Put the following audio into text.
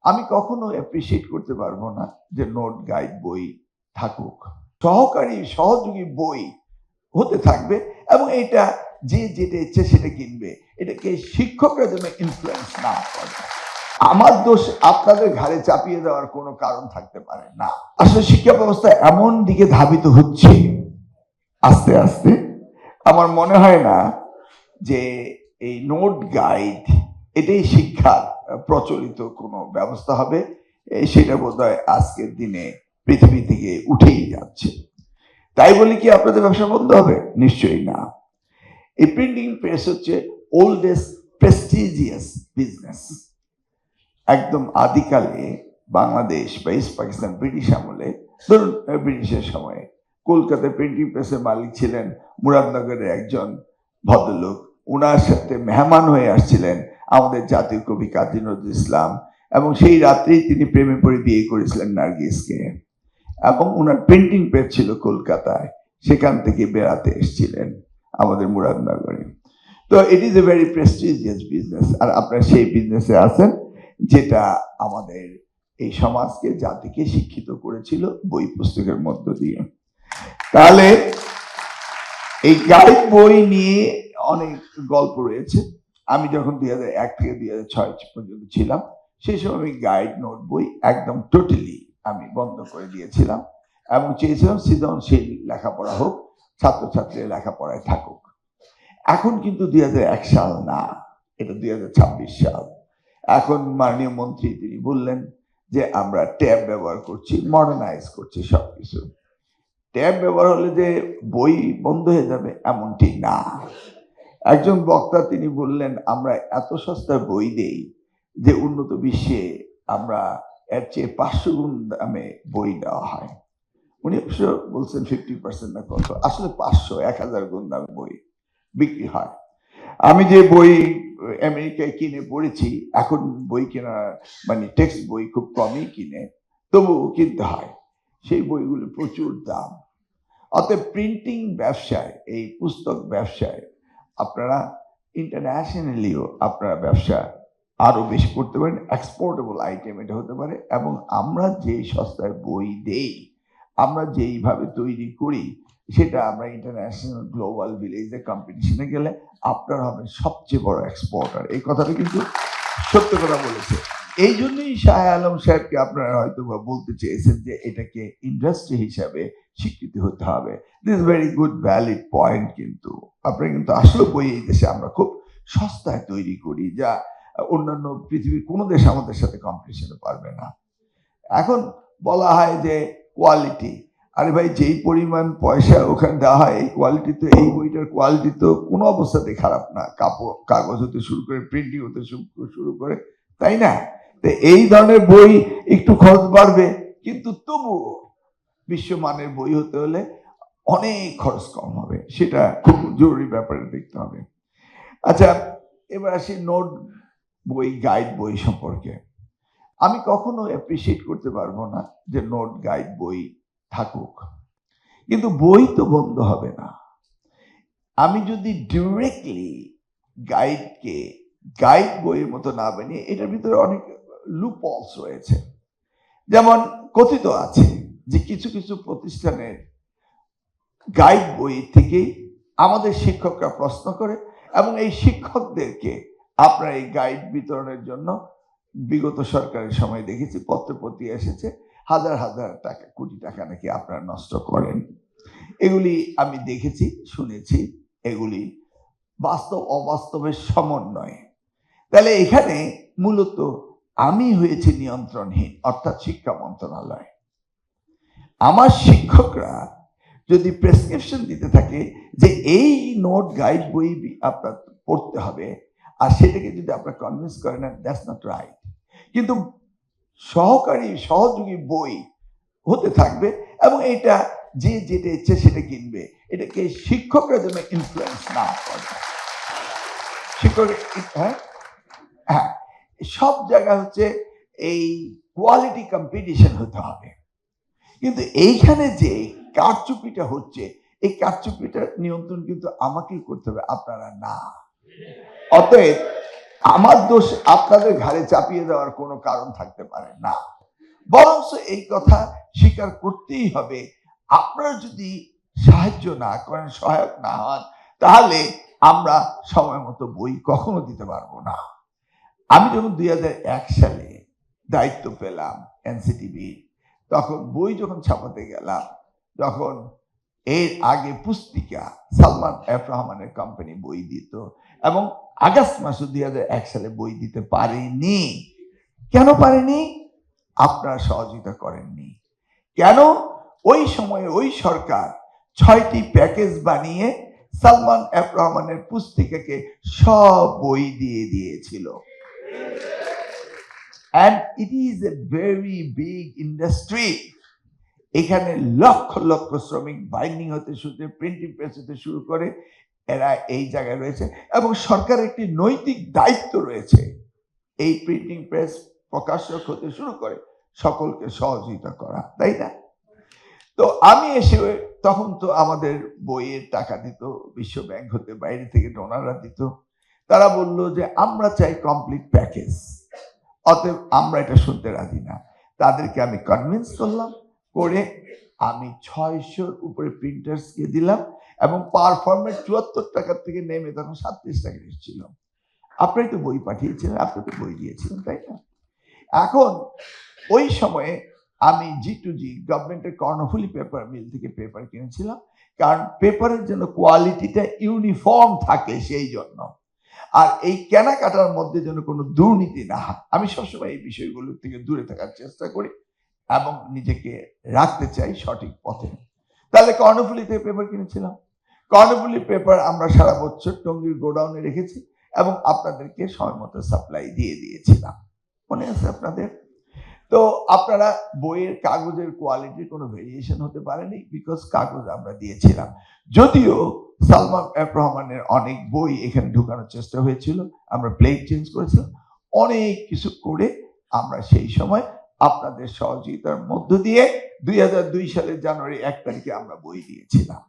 আমি কখনো অ্যাপ্রিসিয়েট করতে পারবো না যে নোট গাইড বই থাকুক, সহকারী সহযোগী বই হতে থাকবে এবং এটা যে যেটা ইচ্ছে সেটা কিনবে। এটাকে শিক্ষকরা যেন ইনফ্লুয়েন্স না করে। আমার দোষ আপনাদের ঘাড়ে চাপিয়ে দেওয়ার কোনো কারণ থাকতে পারে না। আসলে শিক্ষা ব্যবস্থা এমন দিকে ধাবিত হচ্ছে আস্তে আস্তে, আমার মনে হয় না যে এই নোট গাইড এটাই শিক্ষার প্রচলিত কোনো ব্যবস্থা হবে। সেটা বোধহয় আজকের দিনে পৃথিবী থেকে উঠেই যাচ্ছে। তাই বলে কি আপনাদের ব্যবসা বন্ধ হবে? নিশ্চয়ই না। এই প্রিন্টিং প্রেস হচ্ছে ওল্ডেস্ট প্রেস্টিজিয়াস বিজনেস। একদম আদিকালে বাংলাদেশ বা ইস্ট পাকিস্তান ব্রিটিশ আমলে, ধরুন ব্রিটিশের সময়ে কলকাতায় প্রিন্টিং প্রেসের মালিক ছিলেন মুরাদনগরের একজন ভদ্রলোক। ওনার সাথে মেহমান হয়ে আসছিলেন আমাদের জাতীয় কবি কাজী নজরুল ইসলাম, এবং সেই রাত্রেই তিনি প্রেমে পড়ে বিয়ে করেছিলেন নার্গিসকে, এবং ওনার প্রিন্টিং প্রেস ছিল কলকাতায়। সেখান থেকে বেড়াতে এসেছিলেন আমাদের মুরাদনগরে। তো it is a very prestigious business. আর আপনারা সেই বিজনেসে আছেন যেটা আমাদের এই সমাজকে জাতিকে শিক্ষিত করেছিল বই পুস্তকের মধ্য দিয়ে। তাহলে এই গাইড বই নিয়ে অনেক গল্প রয়েছে। আমি যখন 2001 থেকে 2006 পর্যন্ত ছিলাম, সেই সময় আমি গাইড নোট বই একদম টোটালি আমি বন্ধ করে দিয়েছিলাম এবং চেয়েছিলাম সৃজনশীল লেখাপড়া হোক, ছাত্রছাত্রীরা লেখাপড়ায় থাকুক। এখন কিন্তু 2001 সাল না, এটা 2026 সাল। এখন মাননীয় মন্ত্রী তিনি বললেন যে আমরা ট্যাব ব্যবহার করছি, মডার্নাইজ করছি সবকিছু। ট্যাব ব্যবহার হলে যে বই বন্ধ হয়ে যাবে এমনটি না। একজন বক্তা তিনি বললেন আমরা এত সস্তা বই দেই যে উন্নত বিশ্বে আমরা এর চেয়ে 500 গুণ দামে বই দেওয়া হয়। উনি অবশ্য বলছেন 50% না কত, আসলে 500-1000 গুণ দামে বই বিক্রি হয়। আমি যে বই আমেরিকায় কিনে পড়েছি, এখন বই কেনা মানে টেক্সট বই খুব কমই কিনে, তবুও কিনতে হয়। সেই বইগুলো প্রচুর দাম। অতএব প্রিন্টিং ব্যবসায়, এই পুস্তক ব্যবসায় আপনারা ইন্টারন্যাশনালিও আপনারা ব্যবসা আরো বেশি করতে পারেন। এক্সপোর্টেবল আইটেম এটা হতে পারে। এবং আমরা যে সস্তায় বই দেই, আমরা যেইভাবে তৈরি করি, সেটা আমরা ইন্টারন্যাশনাল গ্লোবাল ভিলেজে কম্পিটিশনে গেলে আপনারা হবেন সবচেয়ে বড় এক্সপোর্টার। এই কথাটা কিন্তু সত্য কথা বলেছে। এই জন্যই শাহ আলম সাহেবকে আপনারা হয়তো বলতে চেয়েছেন যে এটাকে ইন্ডাস্ট্রি হিসাবে স্বীকৃতি হতে হবে। This very good valid point. কিন্তু আপনারা কিন্তু আসলে বই এই দেশে আমরা খুব সস্তায় তৈরি করি, যা অন্যান্য পৃথিবীর কোনো দেশ আমাদের সাথে কম্পিটিশনে পারবে না। এখন বলা হয় যে কোয়ালিটি, আরে ভাই যেই পরিমাণ পয়সা ওখানে দেওয়া হয় এই কোয়ালিটি, তো এই বইটার কোয়ালিটি তো কোনো অবস্থাতে খারাপ না, কাগজ হতে শুরু করে প্রিন্টিং হতে শুরু করে, তাই না? তো এই ধরনের বই একটু খরচ বাড়বে, কিন্তু তবুও বিশ্বমানের বই হতে হলে অনেক খরচ কম হবে। সেটা খুব জরুরি ব্যাপারে দেখতে হবে। আচ্ছা, এবার আসি নোট বই গাইড বই সম্পর্কে। আমি কখনো অ্যাপ্রিসিয়েট করতে পারবো না যে নোট গাইড বই থাকুক, কিন্তু বই তো বন্ধ হবে না। আমি যদি ডিরেক্টলি গাইডকে গাইড বইয়ের মতো না বানিয়ে, এটার ভিতরে অনেক লুপহোলস রয়েছে। যেমন কথিত আছে যে কিছু কিছু প্রতিষ্ঠানের গাইড বই থেকেই আমাদের শিক্ষকরা প্রশ্ন করে, এবং এই শিক্ষকদেরকে আপনারা এই গাইড বিতরণের জন্য বিগত সরকারের সময় দেখেছি পত্রপত্র এসেছে, হাজার হাজার টাকা, কোটি টাকা নাকি আপনারা নষ্ট করেন। এগুলি আমি দেখেছি, শুনেছি। এগুলি বাস্তব অবাস্তবের সমন্বয়। তাহলে এখানে মূলত আমি হয়েছি নিয়ন্ত্রণহীন, অর্থাৎ শিক্ষা মন্ত্রণালয়। আমার শিক্ষকরা যদি প্রেসক্রিপশন দিতে থাকে যে এই নোট গাইড বই আপনার পড়তে হবে, আর সেটাকে যদি আপনারা কনভিন্স করেন, দ্যাটস নট রাইট। কিন্তু সহকারী সহযোগী বই হতে থাকবে এবং এটা যে যেটা ইচ্ছে সেটা কিনবে। এটাকে শিক্ষকরা যেন ইনফ্লুয়েন্স না করে। শিক্ষক হ্যাঁ, সব জায়গায় হচ্ছে এই কোয়ালিটি কম্পিটিশন হতে হবে। কিন্তু এইখানে যে কারচুপিটা হচ্ছে, এই কারচুপিটার নিয়ন্ত্রণ কিন্তু আমাকেই করতে হবে, আপনারা না। অতএব আমার দোষ আপনাদের ঘাড়ে চাপিয়ে দেওয়ার কোনো কারণ থাকতে পারে না, বরং এই কথা স্বীকার করতেই হবে। আপনারা যদি সাহায্য না করেন, সহায়ক না হন, তাহলে আমরা সময় মতো বই কখনো দিতে পারবো না। আমি যখন 2001 সালে দায়িত্ব পেলাম এনসিটিভি, তখন বই যখন ছাপাতে গেলাম, যখন এর আগে পুস্তিকা সালমান এফ রহমানের কোম্পানি বই দিত, এবং আগস্ট মাসে 2001 সালে বই দিতে পারেনি। কেন পারেনি? আপনারা সহযোগিতা করেননি। কেন? ওই সময়ে ওই সরকার 6টি প্যাকেজ বানিয়ে সালমান এফ রহমানের পুস্তিকাকে সব বই দিয়ে দিয়েছিল। And it is a very big industry. এখানে লক্ষ লক্ষ শ্রমিক বাইন্ডিং হতে শুরু করে, প্রিন্টিং প্রেস হতে শুরু করে, এরা এই জায়গায় রয়েছে, এবং সরকারের একটি নৈতিক দায়িত্ব রয়েছে এই প্রিন্টিং প্রেস প্রকাশক হতে শুরু করে সকলকে সহযোগিতা করা, তাই না? তো আমি এসে, তখন তো আমাদের বইয়ের টাকা দিত বিশ্ব ব্যাংক হতে, বাইরে থেকে ডোনাররা দিত। তারা বলল যে আমরা চাই কমপ্লিট প্যাকেজ, অতএব আমরা এটা শুনতে রাজি না। তাদেরকে আমি কনভিন্স করলাম, করে আমি 600-র উপরে প্রিন্টার্সকে দিলাম, এবং পার ফরম্যাট 74 টাকা থেকে নেমে তখন 37 টাকা এসেছিল। আপনারাই তো বই পাঠিয়েছিলেন, আপনি তো বই দিয়েছিলেন, তাই না? এখন ওই সময়ে আমি G2G গভর্নমেন্টের কর্ণফুলী পেপার মিল থেকে পেপার কিনেছিলাম, কারণ পেপারের জন্য কোয়ালিটিটা ইউনিফর্ম থাকে সেই জন্য, আর এই কেনাকাটার মধ্যে যেন কোনো দুর্নীতি না হয়। আমি সবসময় এই বিষয়গুলো থেকে দূরে থাকার চেষ্টা করি এবং নিজেকে রাখতে চাই সঠিক পথে। তাহলে কর্ণফুলী থেকে পেপার কিনেছিলাম। কর্ণফুলী পেপার আমরা সারা বছর টঙ্গীর গোডাউনে রেখেছি এবং আপনাদেরকে সময় মতো সাপ্লাই দিয়ে দিয়েছিলাম, মনে আছে আপনাদের? তো আপনারা বইয়ের কাগজের কোয়ালিটির কোনো ভেরিয়েশন হতে পারেনি, বিকজ কাগজ আমরা দিয়েছিলাম। যদিও সালমান এফ রহমানের অনেক বই এখানে ঢুকানোর চেষ্টা হয়েছিল, আমরা প্লেট চেঞ্জ করেছিলাম, অনেক কিছু করে আমরা সেই সময় আপনাদের সহযোগিতার মধ্য দিয়ে 2002 সালের জানুয়ারি 1 তারিখে আমরা বই দিয়েছিলাম।